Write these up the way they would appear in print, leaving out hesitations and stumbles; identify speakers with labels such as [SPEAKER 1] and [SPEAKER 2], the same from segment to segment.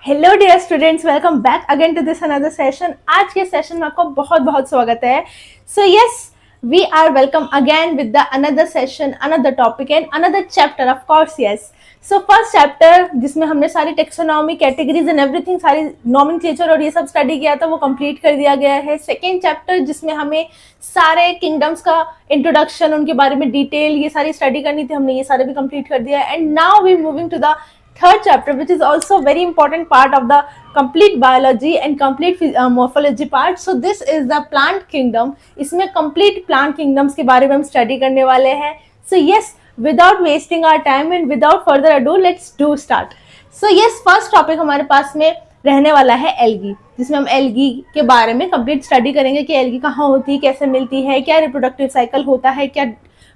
[SPEAKER 1] Hello dear students, welcome back again to this another session. आज के session में आपका बहुत बहुत स्वागत है। So yes, we are welcome again with the another session, another topic and another chapter of course. Yes, so first chapter जिसमें हमने सारी टेक्सोनॉमी, कैटेगरीज एंड एवरीथिंग, सारी नॉमेनक्लेचर और ये सब स्टडी किया था, वो कंप्लीट कर दिया गया है। सेकेंड चैप्टर जिसमें हमें सारे किंगडम्स का इंट्रोडक्शन, उनके बारे में डिटेल ये सारी स्टडी करनी थी, हमने ये सारे भी कंप्लीट कर दिया है। And now we moving to the third chapter, which is also very important part of the complete biology and complete morphology part. So this is the plant kingdom. इसमें complete plant kingdoms के बारे में हम study करने वाले हैं। So yes, without wasting our time and without further ado, let's do start. So yes, first topic हमारे पास में रहने वाला है एल्गी, जिसमें हम एल्गी के बारे में कंप्लीट स्टडी करेंगे कि एल्गी कहाँ होती है, कैसे मिलती है, क्या रिप्रोडक्टिव साइकिल होता है, क्या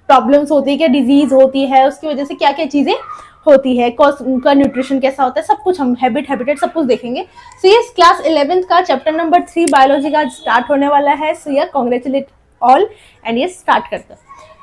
[SPEAKER 1] प्रॉब्लम्स होती है, क्या डिजीज होती है, उसकी वजह से क्या क्या चीजें होती है, उनका न्यूट्रिशन कैसा होता है, सब कुछ हम हैबिटेट सब कुछ देखेंगे। सो ये क्लास 11th का चैप्टर नंबर 3 बायोलॉजी का स्टार्ट होने वाला है। सो ये कॉन्ग्रेचुलेट ऑल एंड ये स्टार्ट करते हैं।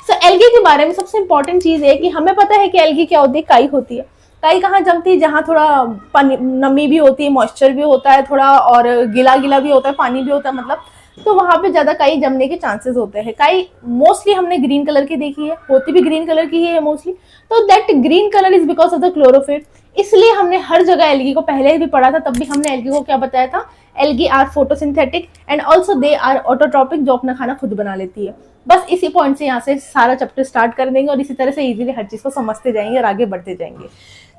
[SPEAKER 1] सो एल्गी के बारे में सबसे इंपॉर्टेंट चीज है कि हमें पता है कि एल्गी क्या होती है, काई होती है। काई कहाँ जमती है? जहाँ थोड़ा नमी भी होती है, मॉइस्चर भी होता है थोड़ा, और गिला गिला भी होता है, पानी भी होता है, मतलब तो वहां पे ज्यादा काई जमने के चांसेस होते हैं। काई मोस्टली हमने ग्रीन कलर की देखी है, होती भी ग्रीन कलर की ही है मोस्टली। तो that green colour is because of the chlorophyll. इसलिए हमने हर जगह एल्गी को पहले भी पढ़ा था, तब भी हमने एल्गी को क्या बताया था, algae are photosynthetic and also they are autotrophic, जो अपना खाना खुद बना लेती है। बस इसी पॉइंट से यहाँ से सारा चैप्टर स्टार्ट कर देंगे और इसी तरह से इजीली हर चीज को समझते जाएंगे और आगे बढ़ते जाएंगे।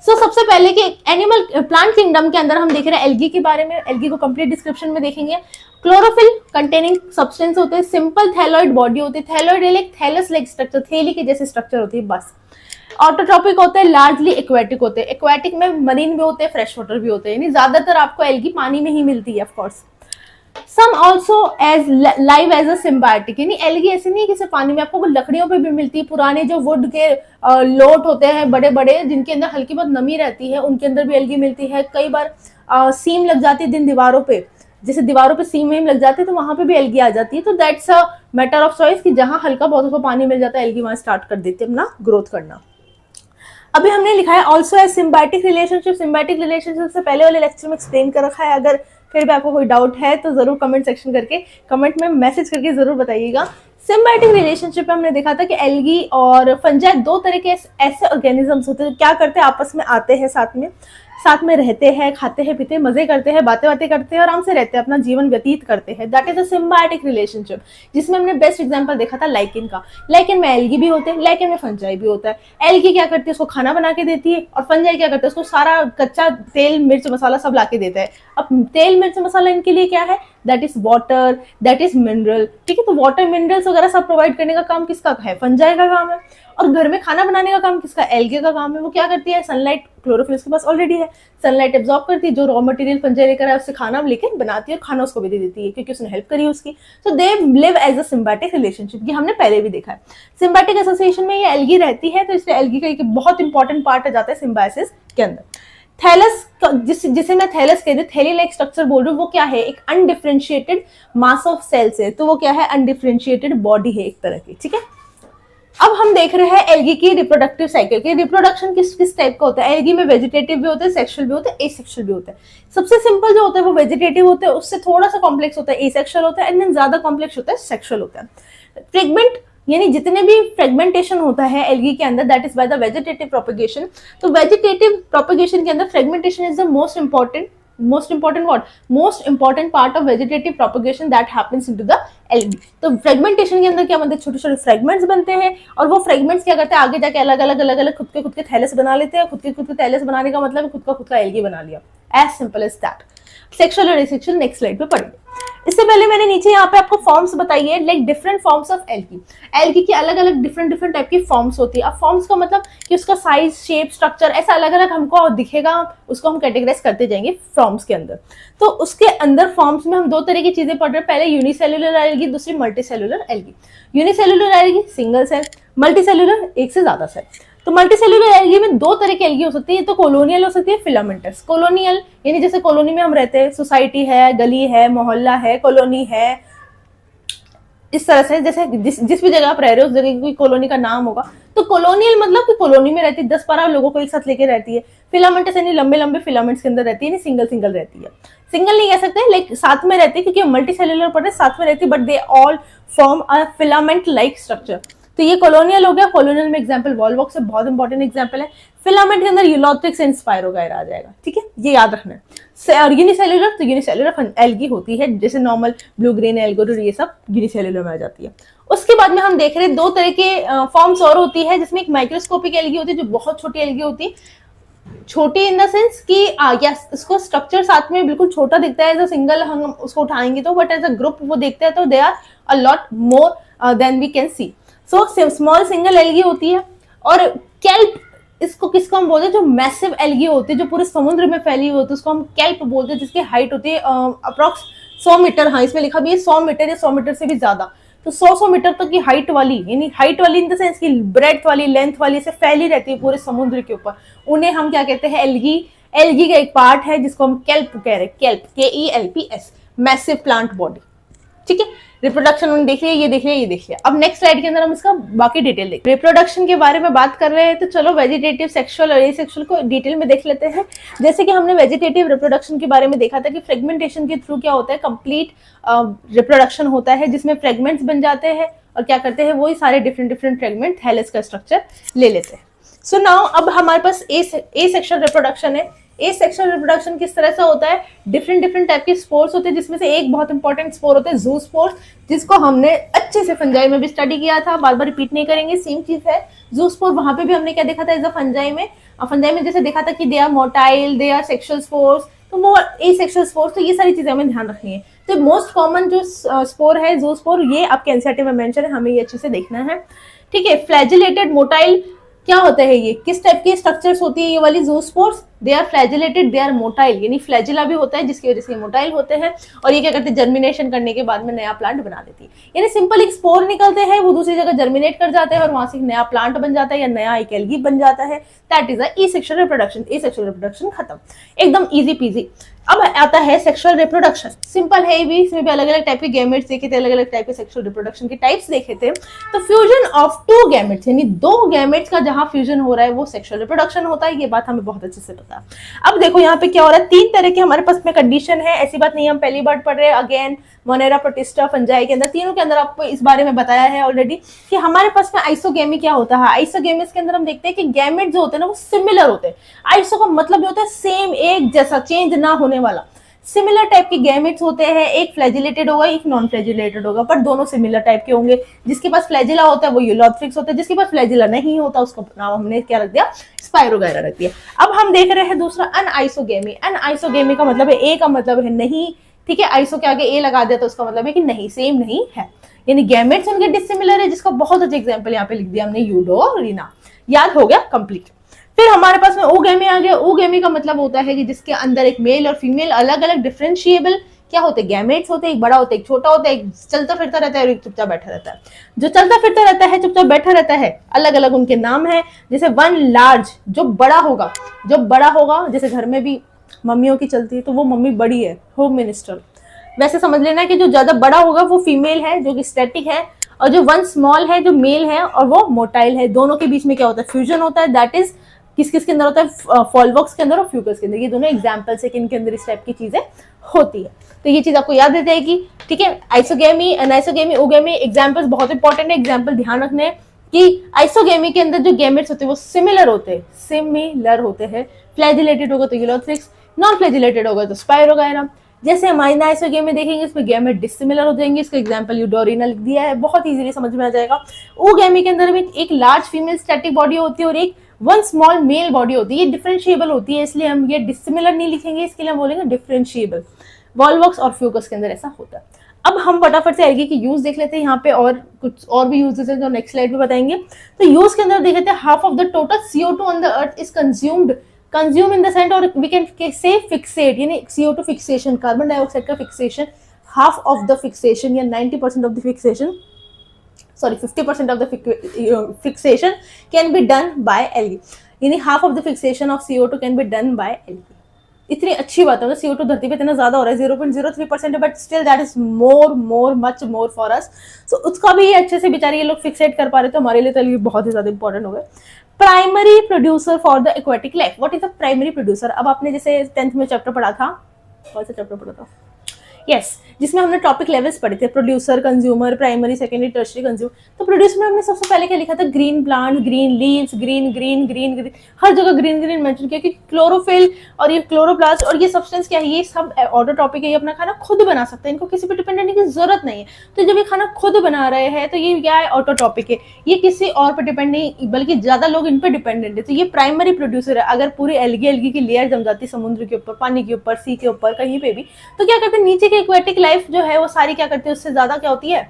[SPEAKER 1] सो सबसे पहले कि एनिमल प्लांट किंगडम के अंदर हम देख रहे हैं एल्गी के बारे में। एल्गी को कंप्लीट डिस्क्रिप्शन में देखेंगे। क्लोरोफिल कंटेनिंग सब्सटेंस होते हैं, सिंपल थैलॉइड बॉडी होती है, थैलॉइड एक थैलस लाइक स्ट्रक्चर, थैली के जैसे स्ट्रक्चर होती है बस। ऑटोट्रॉपिक होते हैं, लार्जली एक्वेटिक होते हैं। एक्वेटिक में मरीन भी होते हैं, फ्रेश वाटर भी होते हैं, यानी ज्यादातर आपको एल्गी पानी में ही मिलती है। Of course some also as live as a symbiotic, यानी एल्गी ऐसे नहीं कि सिर्फ पानी में, आपको लकड़ियों पे भी मिलती है। पुराने जो वुड के लोट होते हैं बड़े बड़े, जिनके अंदर हल्की बहुत नमी रहती है, उनके अंदर भी एल्गी मिलती है। कई बार सीम लग जाती है दीवारों पे, जैसे दीवारों पे सीम लग जाती है तो वहां पे भी एल्गी आ जाती है। तो that's a matter of choice कि जहां हल्का बहुत उसको पानी मिल जाता है, एल्गी वहां स्टार्ट कर देती है अपना ग्रोथ करना। अभी हमने लिखा है also as symbiotic relationship. Symbiotic relationship से पहले वाले लेक्चर में एक्सप्लेन कर रखा है। अगर फिर भी आपको कोई डाउट है तो जरूर कमेंट सेक्शन करके, कमेंट में मैसेज करके जरूर बताइएगा। सिम्बायोटिक रिलेशनशिप में हमने देखा था कि एल्गी और फंजाई दो तरह के ऐसे ऑर्गेनिजम्स होते हैं, क्या करते हैं, आपस में आते हैं, साथ में रहते हैं, खाते हैं, पीते हैं, मजे करते हैं, बातें करते हैं, आराम से रहते हैं, अपना जीवन व्यतीत करते हैं। That is a symbiotic relationship, जिसमें हमने बेस्ट एग्जांपल देखा था लाइकेन का। लाइकेन में एल्गी भी होते हैं, लाइकेन में फंजाई भी होता है। एल्गी क्या करती है, उसको खाना बना के देती है, और फंजाई क्या करते हैं, उसको सारा कच्चा तेल, मिर्च, मसाला सब ला के देता है। अब तेल, मिर्च, मसाला इनके लिए क्या है, that is water, that is mineral. ठीक है, तो वाटर, मिनरल्स वगैरह सब प्रोवाइड करने का काम किसका है, फंजाई का काम है। और घर में खाना बनाने का काम किसका, एल्गे का काम है। वो क्या करती है, सनलाइट, क्लोरोफिल उसके पास ऑलरेडी है, सनलाइट एब्जॉर्ब करती है, जो रॉ मटेरियल फंजाई लेकर आए उससे खाना लेकर बनाती है और खाना उसको भी दे देती है, क्योंकि उसने हेल्प करी उसकी। So they live as a symbiotic relationship, ये हमने पहले भी देखा है। सिम्बायोटिक एसोसिएशन में ये एल्गी रहती है, तो इसलिए एल्गी का एक बहुत इंपॉर्टेंट पार्ट आ जाता है सिम्बायोसिस के अंदर। थैलस, जिसे मैं थैलस कह रही हूँ, थैली लाइक स्ट्रक्चर बोल रही हूँ, वो क्या है, एक अनडिफरेंशिएटेड मास ऑफ सेल्स है। तो वो क्या है, अनडिफरेंशिएटेड बॉडी है एक तरह की। ठीक है, अब हम देख रहे हैं एल्गी की रिप्रोडक्टिव साइकिल की। रिप्रोडक्शन किस टाइप का होता है, एल्गी में वेजिटेटिव भी होते हैं, सेक्सुअल भी होते हैं, एसेक्सुअल भी होते हैं। सबसे सिंपल जो होता है वो वेजिटेटिव होते हैं, उससे थोड़ा सा कॉम्प्लेक्स होता है एसेक्सुअल होता है, एंड देन ज्यादा कॉम्प्लेक्स होता है सेक्सुअल होता है। फ्रेगमेंट, यानी जितने भी फ्रेगमेंटेशन होता है एल्गी के अंदर, that is by the vegetative propagation. तो वेजिटेटिव प्रोपेगेशन के अंदर fragmentation is the most important part of vegetative propagation that happens into the algae. तो फ्रेगमेंटेशन के अंदर क्या बनते हैं, छोटे छोटे फ्रेगमेंट्स बनते हैं, और वो फ्रेगमेंट्स क्या करते हैं, आगे जाके अलग अलग खुद के थैलस बना लेते हैं। खुद के थैलस बनाने का मतलब खुद का एल्गी बना लिया, as simple as that. Sexual और एसेक्सुअल नेक्स्ट स्लाइड पे पढ़ेंगे। इससे पहले मैंने नीचे यहाँ पे आपको फॉर्म्स बताई है, like different forms of algae. Algae की अलग अलग डिफरेंट टाइप की फॉर्म्स होती है। अब फॉर्म्स का मतलब कि उसका साइज, शेप, स्ट्रक्चर ऐसा अलग अलग हमको दिखेगा, उसको हम कैटेगराइज करते जाएंगे फॉर्म्स के अंदर। तो उसके अंदर फॉर्म्स में हम दो तरह की चीजें पढ़ रहे हैं, पहले यूनिसेल्युलर एल्गी, दूसरी multicellular algae. Unicellular algae single cell, multicellular एक से ज्यादा सेल। तो मल्टीसेल्युलर एल्गी में दो तरह की एल्गी हो सकती है, तो कॉलोनियल हो सकती है, फिलामेंटस। कॉलोनियल यानी जैसे कॉलोनी में हम रहते हैं, सोसाइटी है, गली है, मोहल्ला है, कॉलोनी है, इस तरह से जैसे जिस भी जगह आप रह रहे हो उस जगह की कोई कॉलोनी का नाम होगा, तो तो कॉलोनियल मतलब कि कॉलोनी में रहती है, 10-12 लोगों को एक साथ लेके रहती है। फिलामेंटस यानी लंबे लंबे फिलामेंट्स के अंदर रहती है, सिंगल सिंगल रहती है। सिंगल नहीं कह सकते, लाइक साथ में रहती है, क्योंकि मल्टी सेलुलर पढ़ रहे साथ में रहती है, but they all form a filament like structure. तो ये कॉलोनियल हो गया। कॉलोनियल में एग्जांपल वॉल्वॉक्स से बहुत इंपॉर्टेंट एग्जांपल है। फिलामेंट के अंदर यूलोथ्रिक्स एंड स्पाइरोगायरा आ जाएगा, ठीक है, ये याद रखना है। और यूनिसेल्युलर, तो यूनिसेल्युलर एल्गी होती है, जैसे नॉर्मल ब्लू ग्रीन एल्गोडोर, ये सब यूनिसेल्युलर में आ जाती है। उसके बाद में हम देख रहे हैं दो तरह के फॉर्म्स और होती है, जिसमें एक माइक्रोस्कोपिक एल्गी होती है, जो बहुत छोटी एल्गी होती है। छोटी इन द सेंस कि यस, इसको स्ट्रक्चर साथ में बिल्कुल छोटा दिखता है, एज अ सिंगल हम उसको उठाएंगे तो, बट एज अ ग्रुप वो देखते हैं तो they are a lot more than we can see. So small single algae होती है। और केल्प, इसको किसको हम बोलते हैं, जो मैसिव एल्गी होती है, जो पूरे समुद्र में फैली हुई होती है, उसको हम केल्प बोलते हैं, जिसकी हाइट होती है अप्रॉक्स 100 मीटर। हाँ, इसमें लिखा भी है 100 मीटर या 100 मीटर से भी ज्यादा। तो 100 मीटर तक की हाइट वाली, यानी हाइट वाली इन द सेंस की ब्रेड्थ वाली, लेंथ वाली, से फैली रहती है पूरे समुद्र के ऊपर। उन्हें हम क्या कहते हैं, एल्गी। एल्गी का एक पार्ट है जिसको हम केल्प कह रहे हैं, kelp, KELPS, massive plant body, ठीक है। रिप्रोडक्शन उन्होंने देख लिया, ये देख लिया, ये देख लिया। अब नेक्स्ट स्लाइड के अंदर हम इसका बाकी डिटेल देख, रिप्रोडक्शन के बारे में बात कर रहे हैं, तो चलो वेजिटेटिव, सेक्सुअल और एसेक्सुअल को डिटेल में देख लेते हैं। जैसे कि हमने वेजिटेटिव रिप्रोडक्शन के बारे में देखा था कि फ्रेगमेंटेशन के थ्रू क्या होता है, कंप्लीट रिप्रोडक्शन होता है, जिसमें फ्रेगमेंट्स बन जाते हैं और क्या करते हैं, वही सारे डिफरेंट डिफरेंट फ्रेगमेंट थैलेस का स्ट्रक्चर ले लेते हैं। सो नाउ अब हमारे पास ए सेक्सुअल रिप्रोडक्शन है। ए सेक्सुअल रिप्रोडक्शन किस तरह से होता है, डिफरेंट डिफरेंट टाइप के स्पोर्स होते हैं, जिसमें से एक बहुत इंपॉर्टेंट स्पोर होता है जू स्पोर्स, जिसको हमने अच्छे से फंजाई में भी स्टडी किया था, बार बार रिपीट नहीं करेंगे, सेम चीज है। जू स्पोर, वहां पे भी हमने क्या देखा था, इज अ फंजाई में। फंजाई में जैसे देखा था कि they are motile, they are sexual spores, तो वो ए सेक्सुअल स्पोर्स, तो ये सारी चीजें हमें ध्यान रखनी है। तो मोस्ट कॉमन जो स्पोर है जू स्पोर, ये आपके एनसीईआरटी में मेंशन है, हमें ये अच्छे से देखना है, ठीक है। फ्लैजिलेटेड मोटाइल क्या होता है, ये किस टाइप की स्ट्रक्चर्स होती है, ये वाली zoospores, they are flagellated, they are motile, यानी फ्लैजिला भी होता है जिसकी वजह से मोटाइल होते हैं। और ये क्या करते हैं, जर्मिनेशन करने के बाद में नया प्लांट बना देती है। यानी सिंपल एक स्पोर निकलते हैं, वो दूसरी जगह जर्मिनेट कर जाते हैं और वहां से एक नया प्लांट बन जाता है या नया एक एल्गी बन जाता है। That is a sexual reproduction. A sexual reproduction खत्म, एकदम इजी पीजी। अब आता है सेक्सुअल रिप्रोडक्शन, सिंपल है भी, इसमें भी अलग अलग टाइप के गैमेट्स देखे थे, अलग अलग टाइप के सेक्सुअल रिप्रोडक्शन के टाइप्स देखे थे। तो फ्यूजन ऑफ 2 गैमेट्स, यानी 2 गैमेट्स का जहां फ्यूजन हो रहा है वो सेक्सुअल रिप्रोडक्शन होता है, ये बात हमें बहुत अच्छे से पता है। अब देखो यहाँ पे क्या हो रहा है, 3 तरह के हमारे पास में कंडीशन है, ऐसी बात नहीं हम पहली बार पढ़ रहे हैं। अगेन मोनेरा, प्रोटिस्टा, फंजाई के अंदर, तीनों के अंदर आपको इस बारे में बताया है ऑलरेडी कि हमारे पास में आइसोगेमी क्या होता है। आइसोगेमिस के अंदर हम देखते हैं कि गैमेट जो होते हैं ना वो सिमिलर होते हैं। आइसो का मतलब होता है सेम, एक जैसा, चेंज ना होने वाला। सिमिलर टाइप के गैमेट्स होते हैं, एक फ्लैजिलेटेड होगा, एक नॉन फ्लैजिलेटेड होगा, पर दोनों सिमिलर टाइप के होंगे। जिसके पास फ्लैजिला होता है वो यूलोथ्रिक्स होता है, जिसके पास फ्लैजिला नहीं होता उसका नाम हमने क्या रख दिया, स्पाइरोगायरा रख दिया। अब हम देख रहे हैं दूसरा अनआइसोगेमी। अनआइसोगेमी का मतलब है, ए का मतलब है नहीं, ठीक है, आइसो के आगे ए लगा दिया तो उसका मतलब है कि नहीं, सेम नहीं है, यानी गैमेट्स उनके डिसिमिलर है, जिसका बहुत अच्छा एग्जांपल यहाँ पे लिख दिया हमने, यूडोरिना। याद हो गया, कंप्लीट। फिर हमारे पास में ओगेमी आ गया। ओगेमी का मतलब होता है कि जिसके अंदर एक मेल और फीमेल अलग अलग डिफरेंशिएबल क्या होते हैं, गैमेट्स होते हैं, एक बड़ा होता है, एक छोटा होता है, एक चलता फिरता रहता है और एक चुपचाप बैठा रहता है। जो चलता फिरता रहता है, चुपचाप बैठा रहता है, अलग अलग उनके नाम है। जैसे वन लार्ज, जो बड़ा होगा, जैसे घर में भी मम्मियों की चलती है तो वो मम्मी बड़ी है, होम मिनिस्टर। वैसे समझ लेना कि जो ज्यादा बड़ा होगा वो फीमेल है, जो कि स्टैटिक है, और जो वन स्मॉल है, जो मेल है, और वो मोटाइल है। दोनों के बीच में क्या होता है, फ्यूजन होता है। दैट इज किस किस के अंदर होता है, फॉलवॉक्स के अंदर और फ्यूकस के अंदर। ये दोनों एग्जांपल्स है कि इनके अंदर इस टाइप की चीजें होती है। तो ये चीज आपको याद रह जाएगी, ठीक है। आइसोगेमी, अनआइसोगेमी, ओगेमी, एग्जांपल्स बहुत इंपॉर्टेंट है। एग्जांपल ध्यान रखने कि आइसोगेमी के अंदर जो गैमेट्स होते हैं वो सिमिलर होते हैं। फ्लैजिलेटेड होगा तो यूलोथ्रिक्स, नॉन फ्लैजिलेटेड होगा तो स्पाइरोगायरा। जैसे हम आइसोगेमी देखेंगे इसमें गैमेट डिसिमिलर हो जाएंगे। इसका एग्जांपल यूडोरिना लिख दिया है, बहुत इजीली समझ में आ जाएगा। ओगेमी के अंदर में एक लार्ज फीमेल स्टैटिक बॉडी होती है और एक वन स्मॉल मेल बॉडी होती है। ये डिफरेंशिएबल होती है, इसलिए हम ये डिसिमिलर नहीं लिखेंगे, इसके लिए हम बोलेंगे डिफरेंशिएबल। वॉल्वॉक्स और फ्यूकस के अंदर ऐसा होता है। अब हम फटाफट से एल्गी की यूज देख लेते हैं। यहाँ पे और कुछ और भी यूजेस हैं जो नेक्स्ट स्लाइड में बताएंगे। तो यूज के अंदर देख लेते हैं, half of the total CO2 on the earth is consume in the sense, और वी कैन से फिक्सेट, यानी CO2 फिक्सेशन, कार्बन डाइऑक्साइड का fixation, half of the fixation या 90% of the fixation, 50% of the fixation can be done by algae. यानी half of the fixation of CO2 can be done by algae. इतनी अच्छी बात है, मतलब CO2 धरती पे इतना ज्यादा हो रहा है, 0.03% है, but still that is more much more for us. So उसका भी अच्छे से बेचारे ये लोग फिक्सेट कर पा रहे, तो हमारे लिए तो ये बहुत ही ज्यादा इंपॉर्टेंट हो गए। Primary producer for the aquatic life, what is the primary producer? अब आपने जैसे 10th में चैप्टर पढ़ा था, कौन सा चैप्टर पढ़ा था? यस, जिसमें हमने टॉपिक लेवल्स पढ़े थे, producer, consumer, primary, secondary, tertiary, consumer. तो प्रोड्यूसर में हमने सबसे पहले क्या लिखा था? Green plant, green leaves, green green green green, हर जगह ग्रीन ग्रीन मेंशन किया, कि क्लोरोफिल और ये क्लोरोप्लास्ट और ये सब्सटेंस क्या है, ये सब ऑटोट्रॉपिक है, ये अपना खाना खुद बना सकते हैं, इनको किसी पे डिपेंड रहने की जरूरत नहीं है। तो जब ये खाना खुद बना रहे हैं तो ये क्या है? ऑटोट्रॉपिक है, ये किसी और पे डिपेंड नहीं, बल्कि ज्यादा लोग इन पे डिपेंडेंट है। तो ये प्राइमरी प्रोड्यूसर है। अगर पूरी एल्गी की लेयर जम जाती समुद्र के ऊपर, पानी के ऊपर, सी के ऊपर, कहीं पे भी, तो क्या करते हैं? नीचे के एक्वेटिक लाइफ जो है वो सारी क्या करती है? उससे ज्यादा क्या होती है?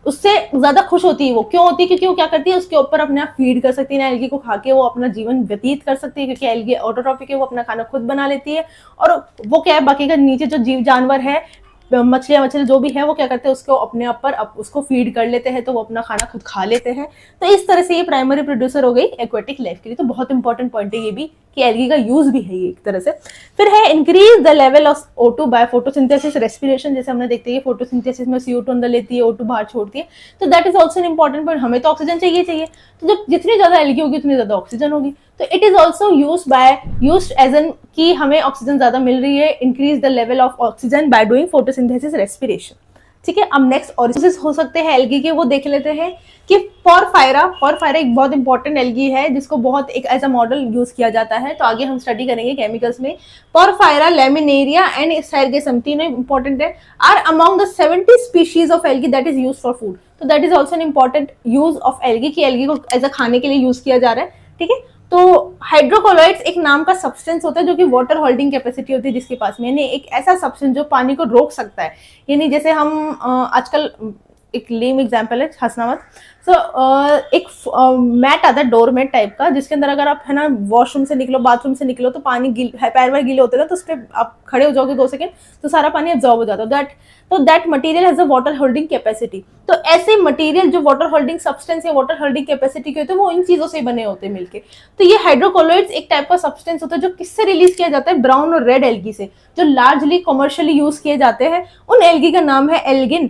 [SPEAKER 1] उससे ज्यादा खुश होती है। वो क्यों होती है? क्योंकि वो क्या करती है? उसके ऊपर अपने आप फीड कर सकती है ना, एल्गी को खा के वो अपना जीवन व्यतीत कर सकती है, क्योंकि एल्गी ऑटोट्रॉपिक है, वो अपना खाना खुद बना लेती है। और वो क्या है? बाकी का नीचे जो जीव जानवर है, मछलियां जो भी है, वो क्या करते हैं? उसको अपने आप पर उसको फीड कर लेते हैं, तो वो अपना खाना खुद खा लेते हैं। तो इस तरह से ये प्राइमरी प्रोड्यूसर हो गई एक्वेटिक लाइफ के लिए। तो बहुत इंपॉर्टेंट पॉइंट है ये भी, कि एल्गी का यूज भी है ये एक तरह से। फिर है increase the level of O2 by photosynthesis respiration. जैसे हमने देखते हैं फोटोसिंथेसिस में CO2 अंदर लेती है, O2 बाहर छोड़ती है, तो that is also an important point. हमें तो ऑक्सीजन चाहिए, तो जब जितनी ज्यादा एल्गी होगी उतनी ज्यादा ऑक्सीजन होगी। तो it is also used as an, कि हमें ऑक्सीजन ज्यादा मिल रही है, increase the level of oxygen by doing photosynthesis respiration. ठीक है, अब नेक्स्ट ऑरिजिन हो सकते हैं एल्गी के, वो देख लेते हैं कि पोरफायरा एक बहुत इंपॉर्टेंट एल्गी है, जिसको बहुत एक एज अ मॉडल यूज किया जाता है। तो आगे हम स्टडी करेंगे केमिकल्स में। पोरफायरा, लैमिनेरिया एंड साइरगेसम तीनों इंपॉर्टेंट है, are among the 70 species of algae that is use for food. तो that is also an important use of algae, की एल्गी को एज अ खाने के लिए यूज किया जा रहा है। ठीक है, तो हाइड्रोकोलोइड्स एक नाम का सब्सटेंस होता है, जो कि वाटर होल्डिंग कैपेसिटी होती है जिसके पास में, यानी एक ऐसा सब्सटेंस जो पानी को रोक सकता है। यानी जैसे हम आजकल एक लेम एग्जांपल है, हंसना मत। एक मैट आता है, डोरमेट टाइप का, जिसके अंदर अगर आप है ना वॉशरूम से निकलो, बाथरूम से निकलो, तो पानी पैर वैर गीले होते हैं, तो उस पर आप खड़े हो जाओगे 2 सेकंड, तो सारा पानी एब्जॉर्ब हो जाता है। That material has a water holding capacity. तो ऐसे मटेरियल जो वाटर होल्डिंग सब्सटेंस या वाटर होल्डिंग कैपेसिटी के होते हैं, वो इन चीजों से बने होते हैं मिलके। तो ये हाइड्रोकोलोइड्स एक टाइप का सब्सटेंस होता है, जो किससे रिलीज किया जाता है? ब्राउन और रेड एल्गी से, जो लार्जली कमर्शियली यूज किए जाते हैं। उन एल्गी का नाम है एल्गिन,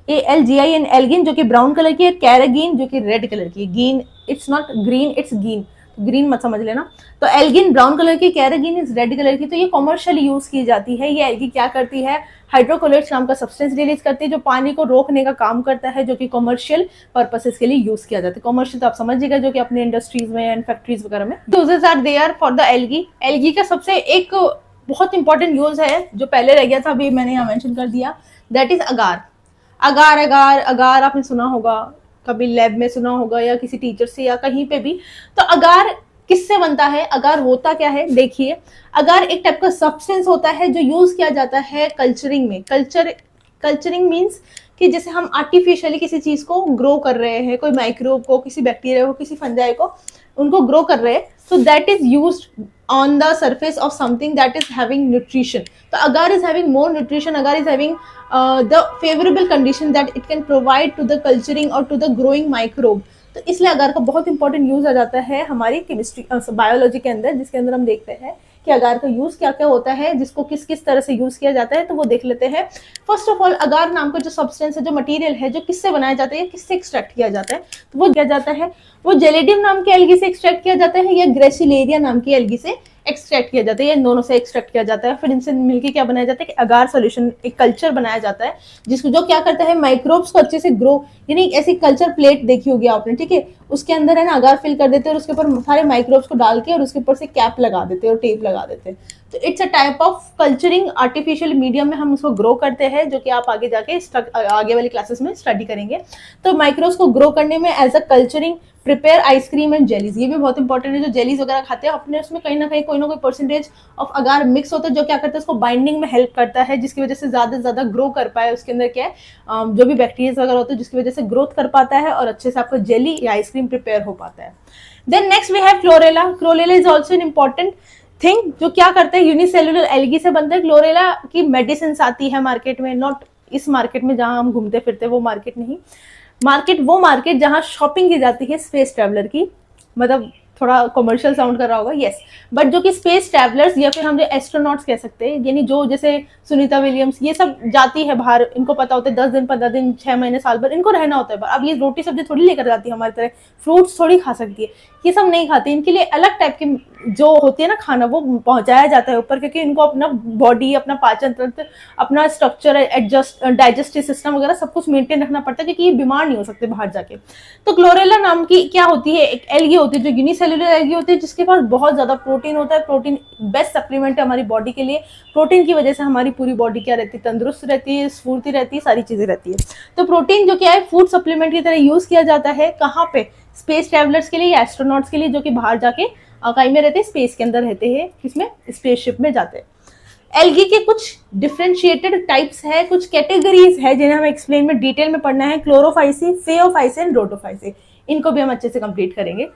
[SPEAKER 1] ALGIN, एल्गिन, जो कि ब्राउन कलर की है, कैरागीन जो कि रेड कलर की है। गीन, इट्स नॉट ग्रीन, इट्स गीन, ग्रीन मत समझ लेना। तो एल्गिन ब्राउन कलर की, कैरागीन इज रेड कलर की। तो ये कमर्शियली यूज की जाती है। ये एल्गी क्या करती है? हाइड्रोकोलोइड्स नाम का सब्सटेंस रिलीज करती है, जो पानी को रोकने का काम करता है, जो कि कमर्शियल पर्पसेस के लिए यूज किया जाता है। कमर्शियल तो आप समझिएगा, जो कि अपने इंडस्ट्रीज में एंड फैक्ट्रीज वगैरह में uses are there for the algae. Algae का सबसे एक बहुत इंपॉर्टेंट यूज है, जो पहले रह गया था, अभी मैंने यहाँ मेंशन कर दिया, दैट इज अगार। अगार आपने सुना होगा, कभी लैब में सुना होगा, या किसी टीचर से, या कहीं पे भी। तो अगार किससे बनता है? अगार होता क्या है? देखिए, अगार एक टाइप का सब्सटेंस होता है, जो यूज किया जाता है कल्चरिंग में। कल्चरिंग मीन्स कि जैसे हम आर्टिफिशियली किसी चीज को ग्रो कर रहे हैं, कोई माइक्रोब को, किसी बैक्टीरिया को, किसी फंजाई को, उनको ग्रो कर रहे हैं, so that is used on the surface of something that is having nutrition. So agar is having more nutrition, agar is having the favorable condition that it can provide to the culturing or to the growing microbe. तो इसलिए अगार का बहुत important use आ जाता है हमारी chemistry biology के अंदर, जिसके अंदर हम देखते हैं कि अगार का यूज क्या क्या होता है, जिसको किस किस तरह से यूज किया जाता है। तो वो देख लेते हैं। फर्स्ट ऑफ ऑल, अगार नाम का जो सब्सटेंस है, जो मटेरियल है, जो किससे बनाया जाता है, किससे एक्सट्रैक्ट किया जाता है, तो वो किया जाता है, वो जेलेडियम नाम की एल्गी से एक्सट्रैक्ट किया जाता है, या ग्रेसिलेरिया नाम की एल्गी से एक्सट्रैक्ट किया जाता है, या इन दोनों से एक्सट्रैक्ट किया जाता है। फिर इनसे मिलकर क्या बनाया जाता है कि अगार सॉल्यूशन, एक कल्चर बनाया जाता है, जिसको जो क्या करता है, माइक्रोब्स को अच्छे से ग्रो, यानी ऐसी कल्चर प्लेट देखी होगी आपने, ठीक है, उसके अंदर है ना अगार फिल कर देते हैं, और उसके ऊपर सारे माइक्रोब्स को डाल के और उसके ऊपर से कैप लगा देते हैं और टेप लगा देते हैं। तो it's a type of culturing, artificial medium में हम उसको ग्रो करते हैं, जो कि आप आगे जाके आगे वाली क्लासेस में स्टडी करेंगे। तो माइक्रोब्स को ग्रो करने में as a culturing prepare ice cream and jellies, ये भी बहुत इंपॉर्टेंट है। जो जेलीज वगैरह खाते हैं अपने, उसमें कहीं ना कहीं कोई ना कोई परसेंटेज ऑफ अगार मिक्स होता है, जो क्या करता है, उसको बाइंडिंग में हेल्प करता है, जिसकी वजह से ज्यादा से ज्यादा ग्रो कर पाए। उसके अंदर क्या है, जो भी बैक्टीरिया वगैरह होते हैं, जिसकी वजह से ग्रोथ कर पाता है और अच्छे से आपका जेली या आइसक्रीम प्रिपेयर हो पाता है। Then next we have chlorella. Chlorella is also an important thing, जो क्या करते हैं, यूनिसेलुलर एल्गी से बनता है। क्लोरेला की मेडिसिन आती है मार्केट में, नॉट इस मार्केट में जहां हम घूमते फिरते, वो मार्केट नहीं, वो मार्केट जहां शॉपिंग की जाती है स्पेस ट्रैवलर की, मतलब थोड़ा कमर्शियल साउंड कर रहा होगा, यस। बट जो कि स्पेस ट्रैवलर्स या फिर हम जो एस्ट्रोनॉट्स कह सकते हैं, यानी जो जैसे सुनीता विलियम्स ये सब जाती है बाहर, इनको पता होता है 10 दिन 15 दिन 6 महीने साल भर इनको रहना होता है बाहर। अब ये रोटी सब्जी थोड़ी लेकर जाती है हमारी तरह, फ्रूट्स थोड़ी खा सकती है, ये सब नहीं खाती। इनके लिए अलग टाइप की जो होती है ना खाना, वो पहुंचाया जाता है ऊपर, क्योंकि इनको अपना बॉडी, अपना पाचन तंत्र, अपना स्ट्रक्चर, एडजस्ट डाइजेस्टिव सिस्टम वगैरह सब कुछ मेंटेन रखना पड़ता है, क्योंकि ये बीमार नहीं हो सकते बाहर जाके। तो क्लोरेला नाम की क्या होती है, एक एल्गी होती है जो यूनिसेल्युलर एल्गी होती है, जिसके पास बहुत ज्यादा प्रोटीन होता है। प्रोटीन बेस्ट सप्लीमेंट है हमारी बॉडी के लिए। प्रोटीन की वजह से हमारी पूरी बॉडी क्या रहती है, तंदुरुस्त रहती है, स्फूर्ति रहती है, सारी चीजें रहती है। तो प्रोटीन जो क्या है फूड सप्लीमेंट की तरह यूज किया जाता है, कहाँ पे, स्पेस ट्रैवलर्स के लिए या एस्ट्रोनॉट्स के लिए, जो कि बाहर जाके कहीं में रहते हैं, स्पेस के अंदर रहते हैं, किसमें, स्पेसशिप में जाते हैं। एल्गी के कुछ डिफरेंशिएटेड टाइप्स है, कुछ कैटेगरीज है जिन्हें हमें एक्सप्लेन में डिटेल में पढ़ना है। क्लोरोफाइसी, फेओफाइसी एंड रोटोफाइसी, इनको भी हम अच्छे से कंप्लीट करेंगे